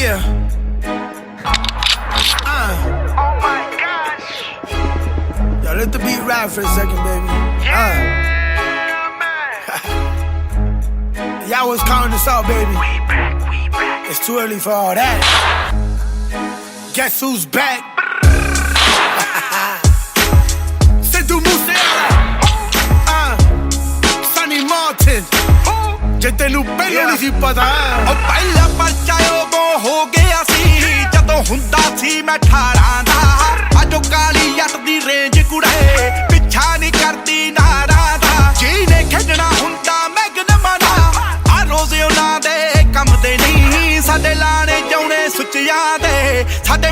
Yeah. Oh my gosh. Yo, let the beat ride for a second, baby. Yeah, man. Y'all was counting us out, baby. We back. It's too early for all that. Guess who's back? C'est du Musiala. Sonny Martin. ਜਿੱਤੇ ਨੂੰ ਪਹਿਲਾਂ ਨਹੀਂ ਸੀ ਪਤਾ ਉਹ ਪਹਿਲਾ ਪਰਚਾ ਉਦੋਂ ਹੋ ਗਿਆ ਸੀ ਜਦੋਂ ਹੁੰਦਾ ਸੀ ਮੈਂ 18 ਦਾ ਅੱਜ ਕਾਲੀ ਜੱਟ ਦੀ ਰੇਂਜ ਕੁੜੇ ਪਿੱਛਾ ਨਹੀਂ ਕਰਦੀ ਨਾਰਾਂ ਦਾ ਜਿਹਨੇ ਖੇਡਣਾ ਹੁੰਦਾ ਮੈਗਨਮਾਂ ਦਾ ਆ ਰੋਜ਼ ਉਹਨਾਂ ਦੇ ਕੰਮ ਦੇ ਨਹੀਂ ਸਾਡੇ ਲਾਣੇ ਜਾਉਣੇ ਸੁੱਚਿਆਂ ਦੇ ਸਾਡੇ